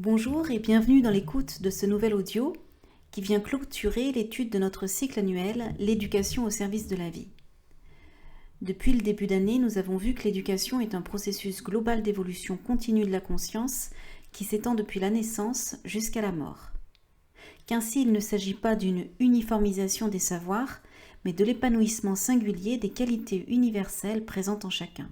Bonjour et bienvenue dans l'écoute de ce nouvel audio qui vient clôturer l'étude de notre cycle annuel « L'éducation au service de la vie ». Depuis le début d'année, nous avons vu que l'éducation est un processus global d'évolution continue de la conscience qui s'étend depuis la naissance jusqu'à la mort. Qu'ainsi il ne s'agit pas d'une uniformisation des savoirs, mais de l'épanouissement singulier des qualités universelles présentes en chacun.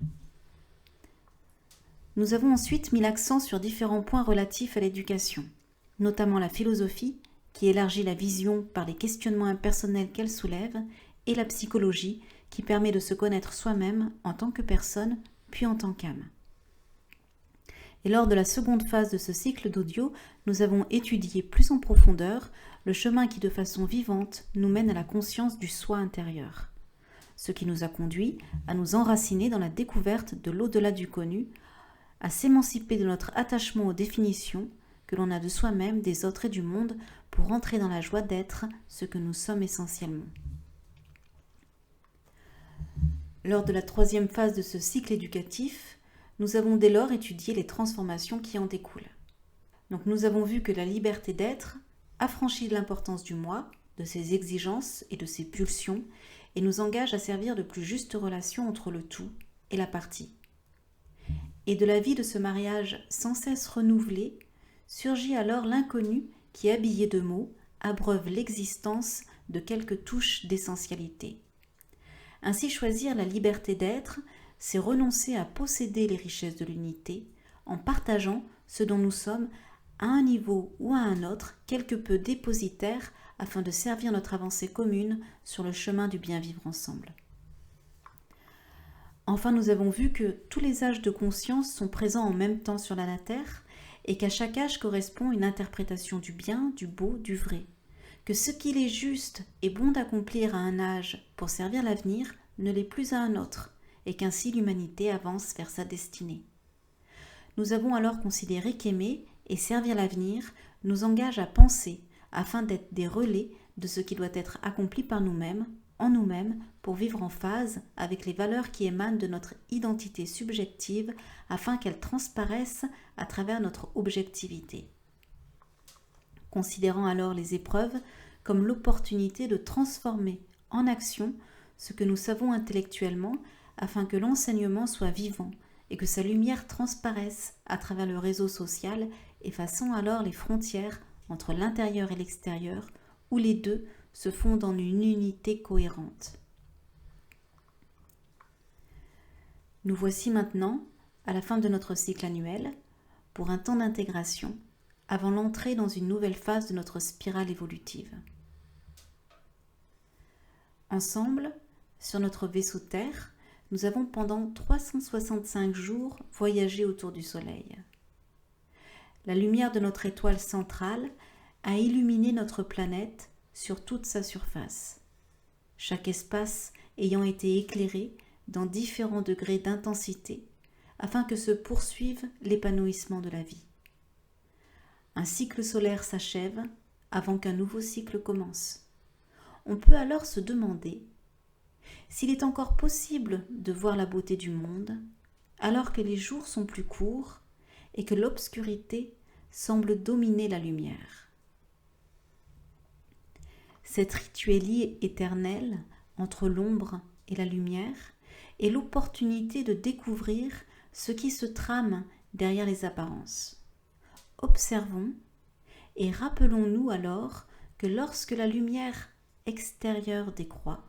Nous avons ensuite mis l'accent sur différents points relatifs à l'éducation, notamment la philosophie, qui élargit la vision par les questionnements impersonnels qu'elle soulève, et la psychologie, qui permet de se connaître soi-même en tant que personne, puis en tant qu'âme. Et lors de la seconde phase de ce cycle d'audio, nous avons étudié plus en profondeur le chemin qui de façon vivante nous mène à la conscience du soi intérieur, ce qui nous a conduit à nous enraciner dans la découverte de l'au-delà du connu, à s'émanciper de notre attachement aux définitions que l'on a de soi-même, des autres et du monde pour entrer dans la joie d'être ce que nous sommes essentiellement. Lors de la troisième phase de ce cycle éducatif, nous avons dès lors étudié les transformations qui en découlent. Donc nous avons vu que la liberté d'être affranchit de l'importance du moi, de ses exigences et de ses pulsions, et nous engage à servir de plus juste relation entre le tout et la partie. Et de la vie de ce mariage sans cesse renouvelé, surgit alors l'inconnu qui, habillé de mots, abreuve l'existence de quelques touches d'essentialité. Ainsi, choisir la liberté d'être, c'est renoncer à posséder les richesses de l'unité, en partageant ce dont nous sommes, à un niveau ou à un autre, quelque peu dépositaires, afin de servir notre avancée commune sur le chemin du bien vivre ensemble. Enfin, nous avons vu que tous les âges de conscience sont présents en même temps sur la Terre et qu'à chaque âge correspond une interprétation du bien, du beau, du vrai. Que ce qu'il est juste et bon d'accomplir à un âge pour servir l'avenir ne l'est plus à un autre et qu'ainsi l'humanité avance vers sa destinée. Nous avons alors considéré qu'aimer et servir l'avenir nous engage à penser afin d'être des relais de ce qui doit être accompli par nous-mêmes, en nous-mêmes, pour vivre en phase avec les valeurs qui émanent de notre identité subjective afin qu'elles transparaissent à travers notre objectivité. Considérant alors les épreuves comme l'opportunité de transformer en action ce que nous savons intellectuellement afin que l'enseignement soit vivant et que sa lumière transparaisse à travers le réseau social, effaçant alors les frontières entre l'intérieur et l'extérieur, où les deux se fondent en une unité cohérente. Nous voici maintenant à la fin de notre cycle annuel pour un temps d'intégration avant l'entrée dans une nouvelle phase de notre spirale évolutive. Ensemble, sur notre vaisseau Terre, nous avons pendant 365 jours voyagé autour du Soleil. La lumière de notre étoile centrale a illuminé notre planète sur toute sa surface, chaque espace ayant été éclairé dans différents degrés d'intensité afin que se poursuive l'épanouissement de la vie. Un cycle solaire s'achève avant qu'un nouveau cycle commence. On peut alors se demander s'il est encore possible de voir la beauté du monde alors que les jours sont plus courts et que l'obscurité semble dominer la lumière. Cette ritualité éternelle entre l'ombre et la lumière est l'opportunité de découvrir ce qui se trame derrière les apparences. Observons et rappelons-nous alors que lorsque la lumière extérieure décroît,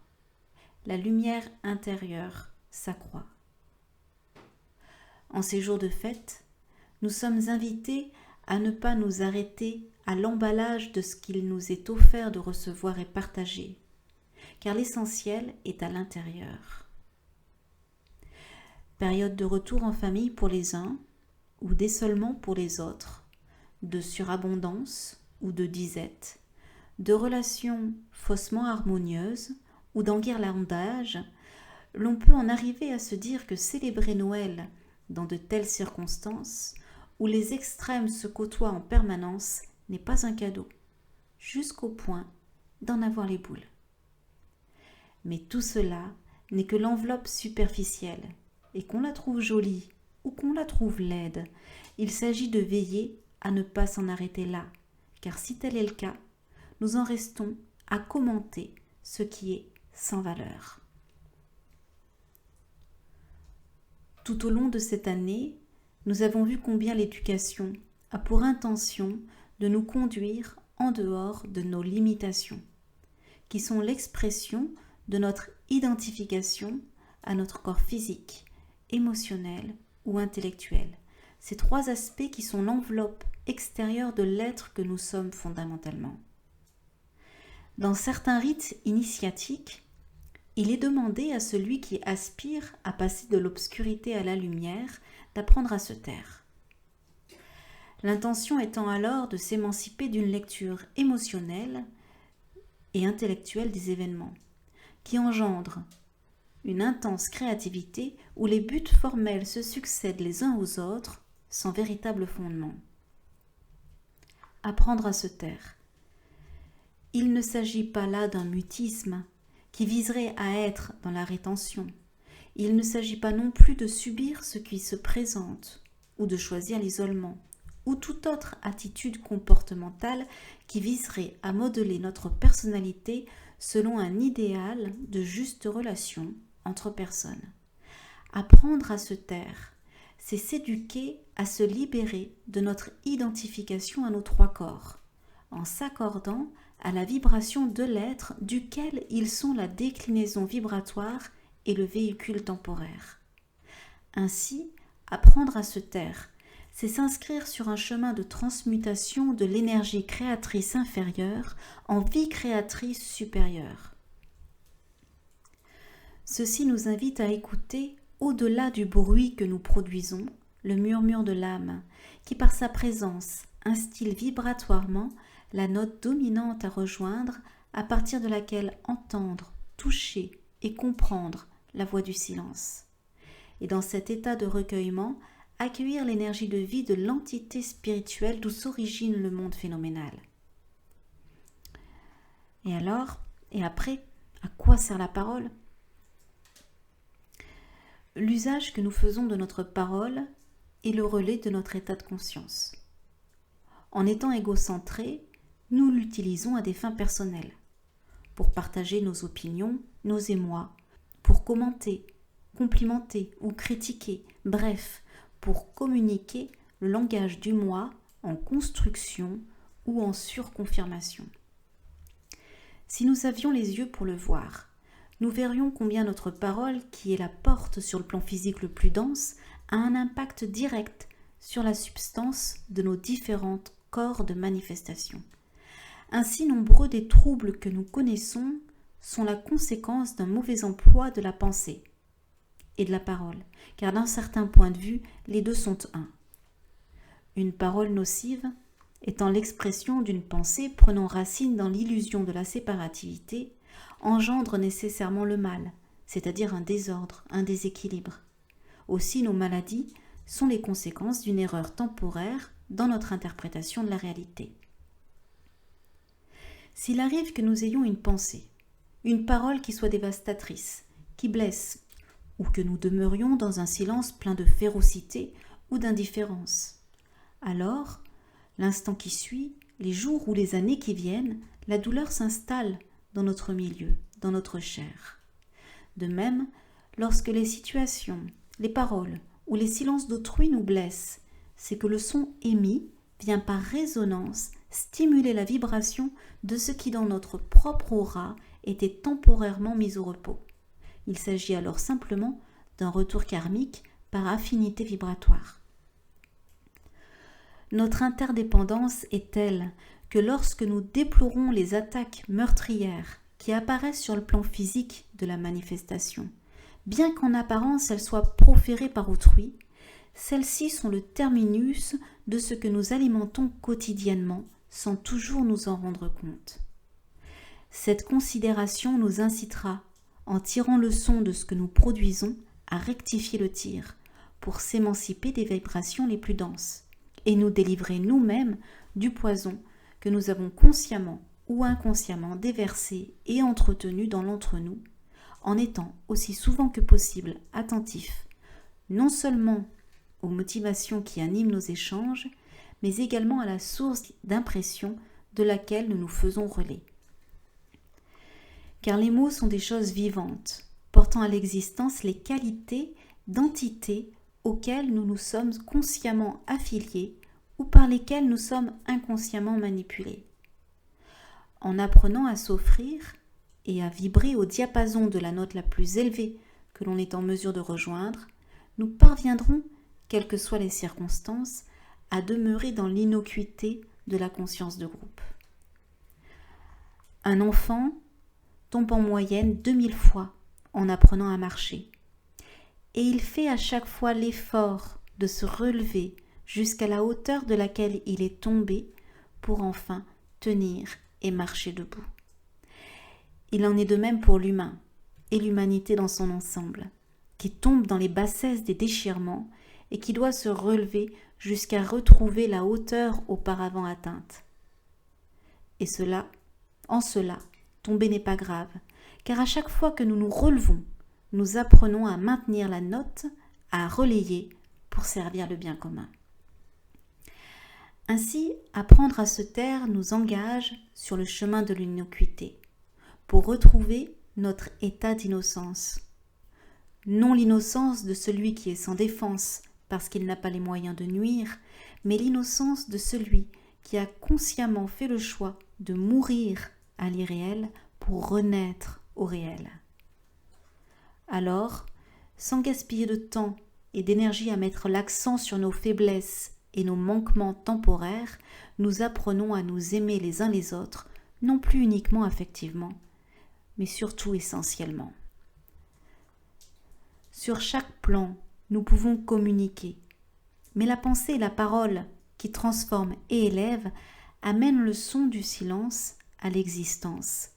la lumière intérieure s'accroît. En ces jours de fête, nous sommes invités à ne pas nous arrêter à l'emballage de ce qu'il nous est offert de recevoir et partager, car l'essentiel est à l'intérieur. Période de retour en famille pour les uns, ou d'essolement pour les autres, de surabondance ou de disette, de relations faussement harmonieuses ou d'enguirlandage, l'on peut en arriver à se dire que célébrer Noël dans de telles circonstances, où les extrêmes se côtoient en permanence, n'est pas un cadeau, jusqu'au point d'en avoir les boules. Mais tout cela n'est que l'enveloppe superficielle, et qu'on la trouve jolie ou qu'on la trouve laide, il s'agit de veiller à ne pas s'en arrêter là, car si tel est le cas, nous en restons à commenter ce qui est sans valeur. Tout au long de cette année, nous avons vu combien l'éducation a pour intention de nous conduire en dehors de nos limitations, qui sont l'expression de notre identification à notre corps physique, émotionnel ou intellectuel. Ces trois aspects qui sont l'enveloppe extérieure de l'être que nous sommes fondamentalement. Dans certains rites initiatiques, il est demandé à celui qui aspire à passer de l'obscurité à la lumière d'apprendre à se taire. L'intention étant alors de s'émanciper d'une lecture émotionnelle et intellectuelle des événements, qui engendre une intense créativité où les buts formels se succèdent les uns aux autres sans véritable fondement. Apprendre à se taire. Il ne s'agit pas là d'un mutisme qui viserait à être dans la rétention. Il ne s'agit pas non plus de subir ce qui se présente ou de choisir l'isolement ou toute autre attitude comportementale qui viserait à modeler notre personnalité selon un idéal de juste relation entre personnes. Apprendre à se taire, c'est s'éduquer à se libérer de notre identification à nos trois corps, en s'accordant à la vibration de l'être duquel ils sont la déclinaison vibratoire et le véhicule temporaire. Ainsi, apprendre à se taire, c'est s'inscrire sur un chemin de transmutation de l'énergie créatrice inférieure en vie créatrice supérieure. Ceci nous invite à écouter, au-delà du bruit que nous produisons, le murmure de l'âme, qui par sa présence instille vibratoirement la note dominante à rejoindre, à partir de laquelle entendre, toucher et comprendre la voix du silence. Et dans cet état de recueillement, accueillir l'énergie de vie de l'entité spirituelle d'où s'origine le monde phénoménal. Et alors, et après, à quoi sert la parole ? L'usage que nous faisons de notre parole est le relais de notre état de conscience. En étant égocentrés, nous l'utilisons à des fins personnelles, pour partager nos opinions, nos émois, pour commenter, complimenter ou critiquer, bref, pour communiquer le langage du moi en construction ou en surconfirmation. Si nous avions les yeux pour le voir, nous verrions combien notre parole, qui est la porte sur le plan physique le plus dense, a un impact direct sur la substance de nos différents corps de manifestation. Ainsi, nombreux des troubles que nous connaissons sont la conséquence d'un mauvais emploi de la pensée et de la parole, car d'un certain point de vue, les deux sont un. Une parole nocive étant l'expression d'une pensée prenant racine dans l'illusion de la séparativité, engendre nécessairement le mal, c'est-à-dire un désordre, un déséquilibre. Aussi, nos maladies sont les conséquences d'une erreur temporaire dans notre interprétation de la réalité. S'il arrive que nous ayons une pensée, une parole qui soit dévastatrice, qui blesse, ou que nous demeurions dans un silence plein de férocité ou d'indifférence, alors, l'instant qui suit, les jours ou les années qui viennent, la douleur s'installe dans notre milieu, dans notre chair. De même, lorsque les situations, les paroles ou les silences d'autrui nous blessent, c'est que le son émis vient par résonance stimuler la vibration de ce qui dans notre propre aura était temporairement mis au repos. Il s'agit alors simplement d'un retour karmique par affinité vibratoire. Notre interdépendance est telle que lorsque nous déplorons les attaques meurtrières qui apparaissent sur le plan physique de la manifestation, bien qu'en apparence elles soient proférées par autrui, celles-ci sont le terminus de ce que nous alimentons quotidiennement sans toujours nous en rendre compte. Cette considération nous incitera, en tirant leçon de ce que nous produisons, à rectifier le tir pour s'émanciper des vibrations les plus denses et nous délivrer nous-mêmes du poison que nous avons consciemment ou inconsciemment déversé et entretenu dans l'entre-nous, en étant aussi souvent que possible attentifs, non seulement aux motivations qui animent nos échanges, mais également à la source d'impression de laquelle nous nous faisons relais. Car les mots sont des choses vivantes, portant à l'existence les qualités d'entités auxquelles nous nous sommes consciemment affiliés ou par lesquelles nous sommes inconsciemment manipulés. En apprenant à s'offrir et à vibrer au diapason de la note la plus élevée que l'on est en mesure de rejoindre, nous parviendrons, quelles que soient les circonstances, à demeurer dans l'innocuité de la conscience de groupe. Un enfant tombe en moyenne 2000 fois en apprenant à marcher, et il fait à chaque fois l'effort de se relever jusqu'à la hauteur de laquelle il est tombé pour enfin tenir et marcher debout. Il en est de même pour l'humain et l'humanité dans son ensemble, qui tombe dans les bassesses des déchirements et qui doit se relever jusqu'à retrouver la hauteur auparavant atteinte. Et en cela, tomber n'est pas grave, car à chaque fois que nous nous relevons, nous apprenons à maintenir la note, à relayer pour servir le bien commun. Ainsi, apprendre à se taire nous engage sur le chemin de l'innocuité, pour retrouver notre état d'innocence. Non l'innocence de celui qui est sans défense parce qu'il n'a pas les moyens de nuire, mais l'innocence de celui qui a consciemment fait le choix de mourir à l'irréel pour renaître au réel. Alors, sans gaspiller de temps et d'énergie à mettre l'accent sur nos faiblesses et nos manquements temporaires, nous apprenons à nous aimer les uns les autres, non plus uniquement affectivement, mais surtout essentiellement. Sur chaque plan, nous pouvons communiquer, mais la pensée et la parole qui transforment et élèvent amènent le son du silence à l'existence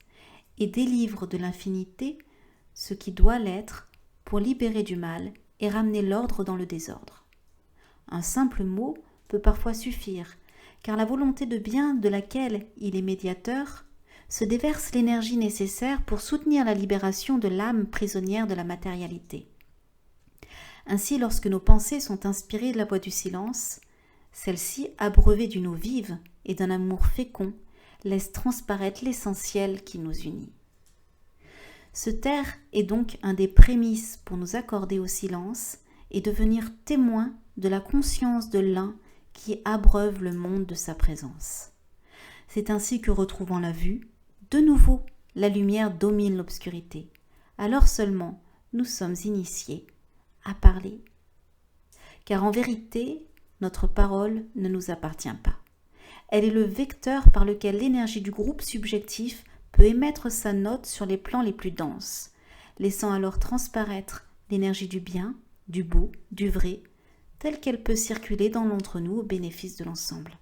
et délivrent de l'infinité ce qui doit l'être pour libérer du mal et ramener l'ordre dans le désordre. Un simple mot peut parfois suffire, car la volonté de bien de laquelle il est médiateur se déverse l'énergie nécessaire pour soutenir la libération de l'âme prisonnière de la matérialité. Ainsi, lorsque nos pensées sont inspirées de la voix du silence, celle-ci, abreuvée d'une eau vive et d'un amour fécond, laisse transparaître l'essentiel qui nous unit. Se taire est donc un des prémices pour nous accorder au silence et devenir témoin de la conscience de l'un qui abreuve le monde de sa présence. C'est ainsi que, retrouvant la vue, de nouveau la lumière domine l'obscurité. Alors seulement nous sommes initiés à parler. Car en vérité, notre parole ne nous appartient pas. Elle est le vecteur par lequel l'énergie du groupe subjectif peut émettre sa note sur les plans les plus denses, laissant alors transparaître l'énergie du bien, du beau, du vrai, telle qu'elle peut circuler dans l'entre-nous au bénéfice de l'ensemble.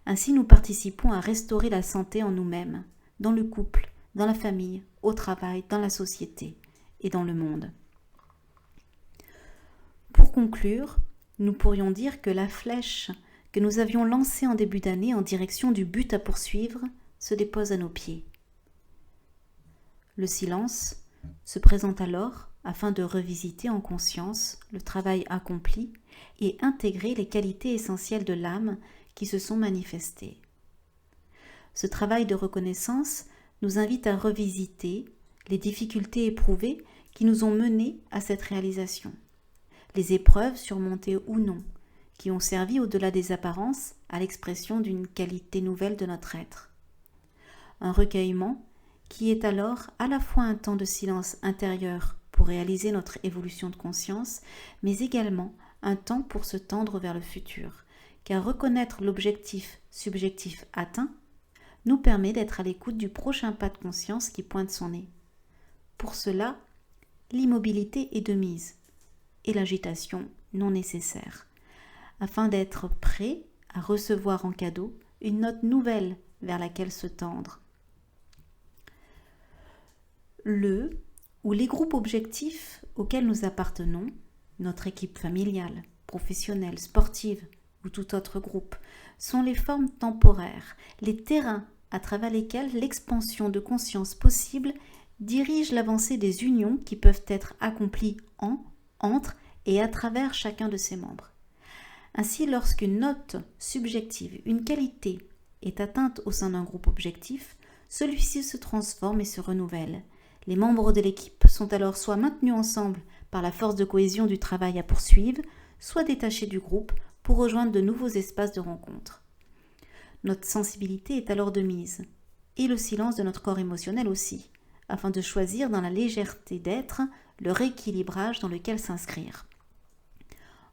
Ainsi, nous participons à restaurer la santé en nous-mêmes, dans le couple, dans la famille, au travail, dans la société et dans le monde. Pour conclure, nous pourrions dire que la flèche que nous avions lancée en début d'année en direction du but à poursuivre se dépose à nos pieds. Le silence se présente alors afin de revisiter en conscience le travail accompli et intégrer les qualités essentielles de l'âme qui se sont manifestées. Ce travail de reconnaissance nous invite à revisiter les difficultés éprouvées qui nous ont menés à cette réalisation, les épreuves surmontées ou non, qui ont servi au-delà des apparences à l'expression d'une qualité nouvelle de notre être. Un recueillement qui est alors à la fois un temps de silence intérieur pour réaliser notre évolution de conscience, mais également un temps pour se tendre vers le futur, car reconnaître l'objectif subjectif atteint nous permet d'être à l'écoute du prochain pas de conscience qui pointe son nez. Pour cela, l'immobilité est de mise et l'agitation non nécessaire, afin d'être prêt à recevoir en cadeau une note nouvelle vers laquelle se tendre. Le ou les groupes objectifs auxquels nous appartenons, notre équipe familiale, professionnelle, sportive ou tout autre groupe, sont les formes temporaires, les terrains à travers lesquels l'expansion de conscience possible dirige l'avancée des unions qui peuvent être accomplies entre et à travers chacun de ses membres. Ainsi, lorsqu'une note subjective, une qualité, est atteinte au sein d'un groupe objectif, celui-ci se transforme et se renouvelle. Les membres de l'équipe sont alors soit maintenus ensemble par la force de cohésion du travail à poursuivre, soit détachés du groupe pour rejoindre de nouveaux espaces de rencontre. Notre sensibilité est alors de mise, et le silence de notre corps émotionnel aussi, afin de choisir dans la légèreté d'être le rééquilibrage dans lequel s'inscrire.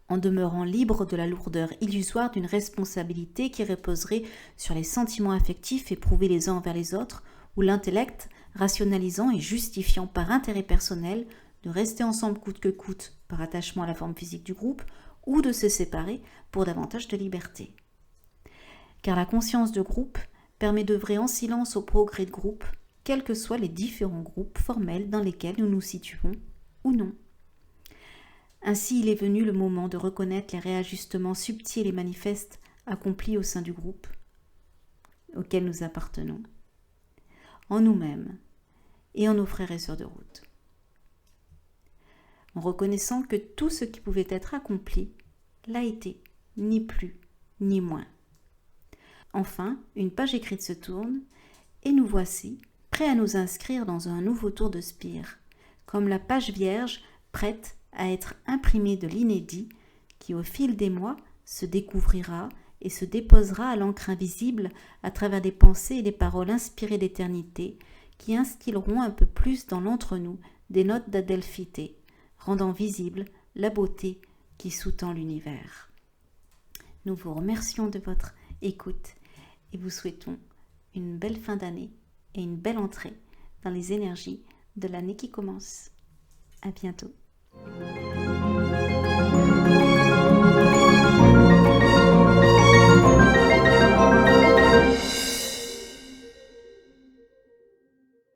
En demeurant libre de la lourdeur illusoire d'une responsabilité qui reposerait sur les sentiments affectifs éprouvés les uns envers les autres, ou l'intellect rationalisant et justifiant par intérêt personnel de rester ensemble coûte que coûte par attachement à la forme physique du groupe, ou de se séparer pour davantage de liberté. Car la conscience de groupe permet d'œuvrer en silence au progrès de groupe, quels que soient les différents groupes formels dans lesquels nous nous situons ou non. Ainsi, il est venu le moment de reconnaître les réajustements subtils et manifestes accomplis au sein du groupe auquel nous appartenons, en nous-mêmes et en nos frères et sœurs de route. En reconnaissant que tout ce qui pouvait être accompli l'a été, ni plus, ni moins. Enfin, une page écrite se tourne, et nous voici, prêts à nous inscrire dans un nouveau tour de spire, comme la page vierge prête à être imprimée de l'inédit, qui au fil des mois se découvrira et se déposera à l'encre invisible à travers des pensées et des paroles inspirées d'éternité, qui instilleront un peu plus dans l'entre-nous des notes d'adelphité, rendant visible la beauté qui sous-tend l'univers. Nous vous remercions de votre écoute et vous souhaitons une belle fin d'année et une belle entrée dans les énergies de l'année qui commence. À bientôt.